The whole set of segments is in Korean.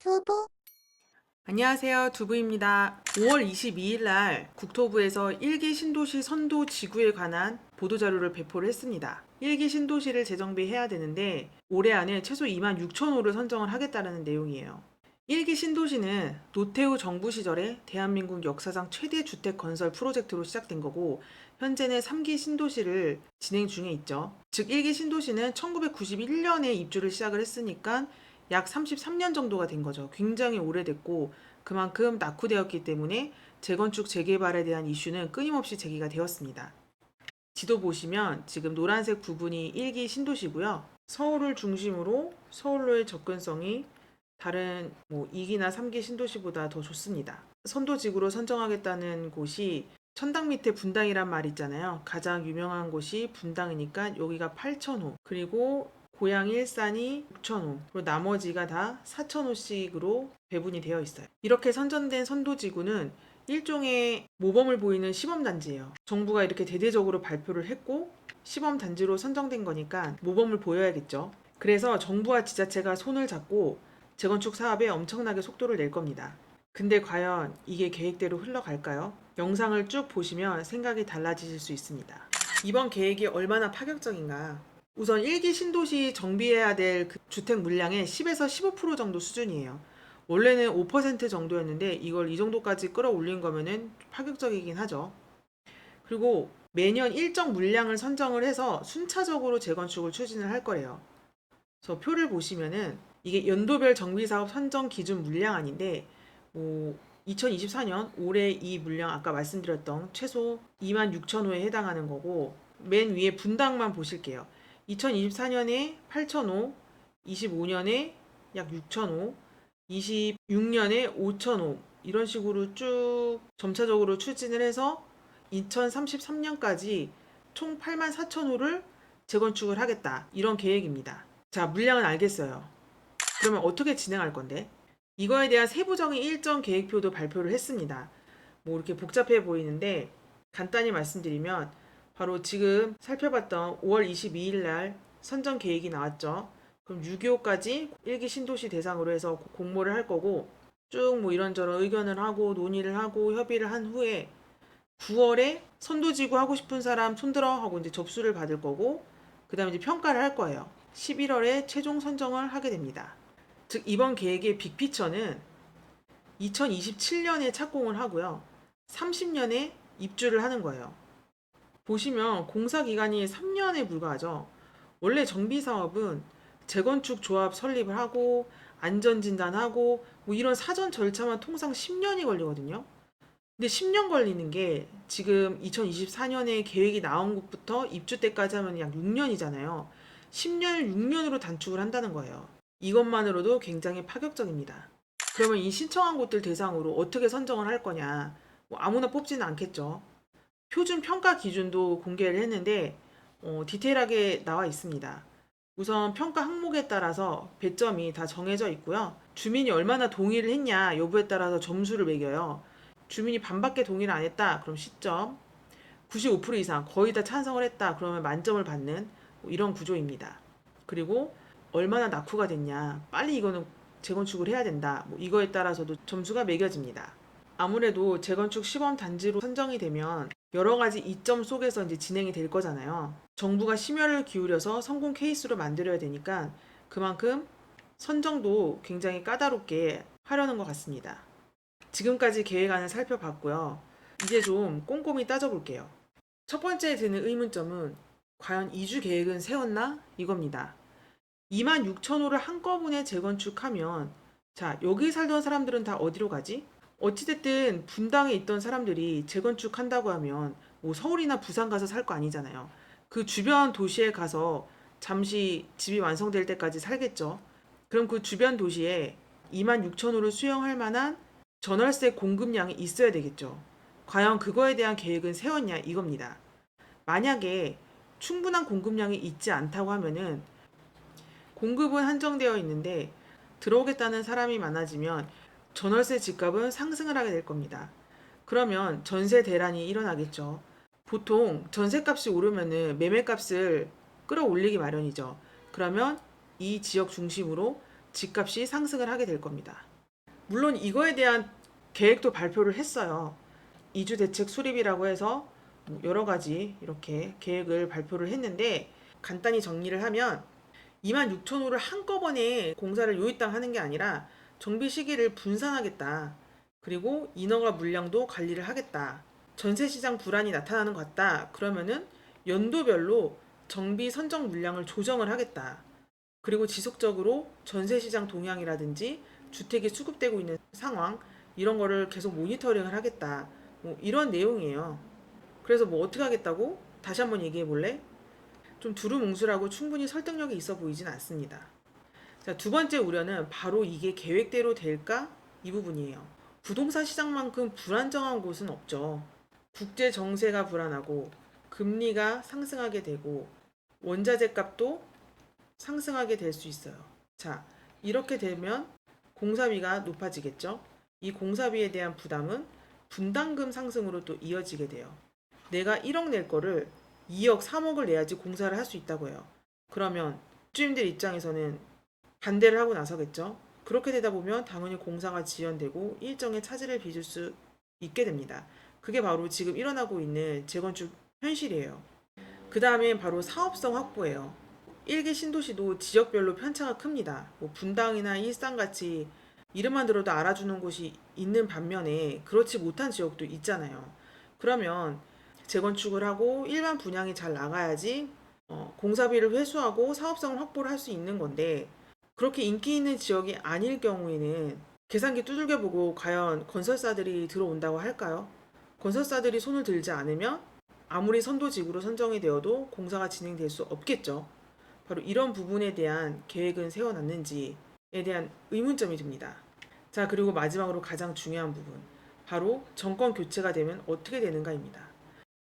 투부 안녕하세요. 두부입니다. 5월 22일 날 국토부에서 1기 신도시 선도 지구에 관한 보도자료를 배포를 했습니다. 1기 신도시를 재정비해야 되는데 올해 안에 최소 2만 6천 호를 선정을 하겠다는 내용이에요. 1기 신도시는 노태우 정부 시절에 대한민국 역사상 최대 주택 건설 프로젝트로 시작된 거고 현재는 3기 신도시를 진행 중에 있죠. 즉 1기 신도시는 1991년에 입주를 시작을 했으니까 약 33년 정도가 된 거죠. 굉장히 오래됐고 그만큼 낙후되었기 때문에 재건축 재개발에 대한 이슈는 끊임없이 제기가 되었습니다. 지도 보시면 지금 노란색 부분이 1기 신도시고요. 서울을 중심으로 서울로의 접근성이 다른 2기나 3기 신도시보다 더 좋습니다. 선도지구로 선정하겠다는 곳이 천당 밑에 분당이란 말 있잖아요. 가장 유명한 곳이 분당이니까 여기가 8,000호, 그리고 고양 일산이 6,000호, 그리고 나머지가 다 4,000호씩으로 배분이 되어 있어요. 이렇게 선정된 선도지구는 일종의 모범을 보이는 시범단지예요. 정부가 이렇게 대대적으로 발표를 했고 시범단지로 선정된 거니까 모범을 보여야겠죠. 그래서 정부와 지자체가 손을 잡고 재건축 사업에 엄청나게 속도를 낼 겁니다. 근데 과연 이게 계획대로 흘러갈까요? 영상을 쭉 보시면 생각이 달라지실 수 있습니다. 이번 계획이 얼마나 파격적인가? 우선 1기 신도시 정비해야 될 그 주택 물량의 10에서 15% 정도 수준이에요. 원래는 5% 정도였는데 이걸 이 정도까지 끌어올린 거면은 파격적이긴 하죠. 그리고 매년 일정 물량을 선정을 해서 순차적으로 재건축을 추진을 할 거래요. 그래서 표를 보시면은 이게 연도별 정비사업 선정 기준 물량안인데 2024년 올해 이 물량 아까 말씀드렸던 최소 2만 6천 호에 해당하는 거고 맨 위에 분당만 보실게요. 2024년에 8천 호, 25년에 약 6천 호, 26년에 5천 호 이런 식으로 쭉 점차적으로 추진을 해서 2033년까지 총 8만 4천 호를 재건축을 하겠다 이런 계획입니다. 자, 물량은 알겠어요. 그러면 어떻게 진행할 건데? 이거에 대한 세부적인 일정 계획표도 발표를 했습니다. 뭐 이렇게 복잡해 보이는데 간단히 말씀드리면 바로 지금 살펴봤던 5월 22일 날 선정 계획이 나왔죠. 그럼 6.25까지 1기 신도시 대상으로 해서 공모를 할 거고 쭉 뭐 이런저런 의견을 하고 논의를 하고 협의를 한 후에 9월에 선도지구 하고 싶은 사람 손들어 하고 이제 접수를 받을 거고 그다음에 이제 평가를 할 거예요. 11월에 최종 선정을 하게 됩니다. 즉 이번 계획의 빅피처는 2027년에 착공을 하고요. 30년에 입주를 하는 거예요. 보시면 공사 기간이 3년에 불과하죠. 원래 정비 사업은 재건축 조합 설립을 하고 안전 진단하고 뭐 이런 사전 절차만 통상 10년이 걸리거든요. 근데 10년 걸리는 게 지금 2024년에 계획이 나온 것부터 입주 때까지 하면 약 6년이잖아요. 10년을 6년으로 단축을 한다는 거예요. 이것만으로도 굉장히 파격적입니다. 그러면 이 신청한 곳들 대상으로 어떻게 선정을 할 거냐? 뭐 아무나 뽑지는 않겠죠. 표준 평가 기준도 공개를 했는데 디테일하게 나와 있습니다. 우선 평가 항목에 따라서 배점이 다 정해져 있고요. 주민이 얼마나 동의를 했냐 여부에 따라서 점수를 매겨요. 주민이 반밖에 동의를 안 했다. 그럼 10점. 95% 이상 거의 다 찬성을 했다. 그러면 만점을 받는 뭐 이런 구조입니다. 그리고 얼마나 낙후가 됐냐. 빨리 이거는 재건축을 해야 된다. 뭐 이거에 따라서도 점수가 매겨집니다. 아무래도 재건축 시범 단지로 선정이 되면 여러 가지 이점 속에서 이제 진행이 될 거잖아요. 정부가 심혈을 기울여서 성공 케이스로 만들어야 되니까 그만큼 선정도 굉장히 까다롭게 하려는 것 같습니다. 지금까지 계획안을 살펴봤고요. 이제 좀 꼼꼼히 따져볼게요. 첫 번째 드는 의문점은 과연 이주 계획은 세웠나? 이겁니다. 2만 6천 호를 한꺼번에 재건축하면 자, 여기 살던 사람들은 다 어디로 가지? 어찌됐든 분당에 있던 사람들이 재건축한다고 하면 뭐 서울이나 부산 가서 살 거 아니잖아요. 그 주변 도시에 가서 잠시 집이 완성될 때까지 살겠죠. 그럼 그 주변 도시에 2만 6천 호를 수용할 만한 전월세 공급량이 있어야 되겠죠. 과연 그거에 대한 계획은 세웠냐 이겁니다. 만약에 충분한 공급량이 있지 않다고 하면은 공급은 한정되어 있는데 들어오겠다는 사람이 많아지면 전월세 집값은 상승을 하게 될 겁니다. 그러면 전세 대란이 일어나겠죠. 보통 전세값이 오르면은 매매값을 끌어올리기 마련이죠. 그러면 이 지역 중심으로 집값이 상승을 하게 될 겁니다. 물론 이거에 대한 계획도 발표를 했어요. 이주 대책 수립이라고 해서 여러 가지 이렇게 계획을 발표를 했는데, 간단히 정리를 하면 26,000호를 한꺼번에 공사를 요일당 하는 게 아니라 정비 시기를 분산하겠다. 그리고 인허가 물량도 관리를 하겠다. 전세시장 불안이 나타나는 것 같다. 그러면은 연도별로 정비 선정 물량을 조정을 하겠다. 그리고 지속적으로 전세시장 동향이라든지 주택이 수급되고 있는 상황, 이런 거를 계속 모니터링을 하겠다. 이런 내용이에요. 그래서 어떻게 하겠다고? 다시 한번 얘기해 볼래? 좀 두루뭉술하고 충분히 설득력이 있어 보이진 않습니다. 자, 두 번째 우려는 바로 이게 계획대로 될까? 이 부분이에요. 부동산 시장만큼 불안정한 곳은 없죠. 국제 정세가 불안하고 금리가 상승하게 되고 원자재 값도 상승하게 될 수 있어요. 자, 이렇게 되면 공사비가 높아지겠죠. 이 공사비에 대한 부담은 분담금 상승으로 또 이어지게 돼요. 내가 1억 낼 거를 2억, 3억을 내야지 공사를 할 수 있다고 해요. 그러면 입주민들 입장에서는 반대를 하고 나서겠죠. 그렇게 되다 보면 당연히 공사가 지연되고 일정의 차질을 빚을 수 있게 됩니다. 그게 바로 지금 일어나고 있는 재건축 현실이에요. 그 다음에 바로 사업성 확보예요. 일기 신도시도 지역별로 편차가 큽니다. 분당이나 일산같이 이름만 들어도 알아주는 곳이 있는 반면에 그렇지 못한 지역도 있잖아요. 그러면 재건축을 하고 일반 분양이 잘 나가야지 공사비를 회수하고 사업성을 확보를 할 수 있는 건데, 그렇게 인기 있는 지역이 아닐 경우에는 계산기 두들겨 보고 과연 건설사들이 들어온다고 할까요? 건설사들이 손을 들지 않으면 아무리 선도지구로 선정이 되어도 공사가 진행될 수 없겠죠. 바로 이런 부분에 대한 계획은 세워놨는지에 대한 의문점이 듭니다. 자, 그리고 마지막으로 가장 중요한 부분, 바로 정권 교체가 되면 어떻게 되는가입니다.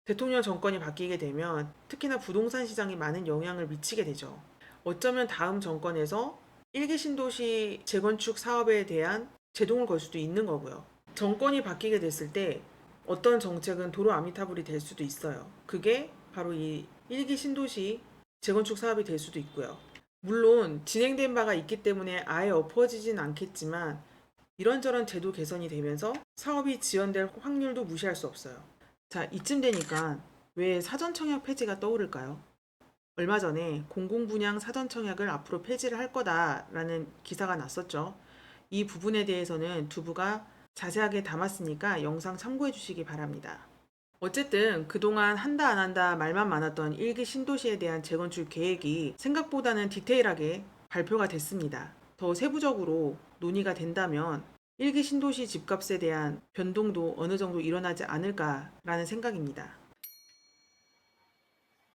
대통령 정권이 바뀌게 되면 특히나 부동산 시장에 많은 영향을 미치게 되죠. 어쩌면 다음 정권에서 일기 신도시 재건축 사업에 대한 제동을 걸 수도 있는 거고요. 정권이 바뀌게 됐을 때 어떤 정책은 도로 아미타불이 될 수도 있어요. 그게 바로 이 일기 신도시 재건축 사업이 될 수도 있고요. 물론 진행된 바가 있기 때문에 아예 엎어지진 않겠지만 이런저런 제도 개선이 되면서 사업이 지연될 확률도 무시할 수 없어요. 자, 이쯤 되니까 왜 사전청약 폐지가 떠오를까요? 얼마 전에 공공분양 사전청약을 앞으로 폐지를 할 거다라는 기사가 났었죠. 이 부분에 대해서는 두부가 자세하게 담았으니까 영상 참고해 주시기 바랍니다. 어쨌든 그동안 한다 안 한다 말만 많았던 일기 신도시에 대한 재건축 계획이 생각보다는 디테일하게 발표가 됐습니다. 더 세부적으로 논의가 된다면 일기 신도시 집값에 대한 변동도 어느 정도 일어나지 않을까라는 생각입니다.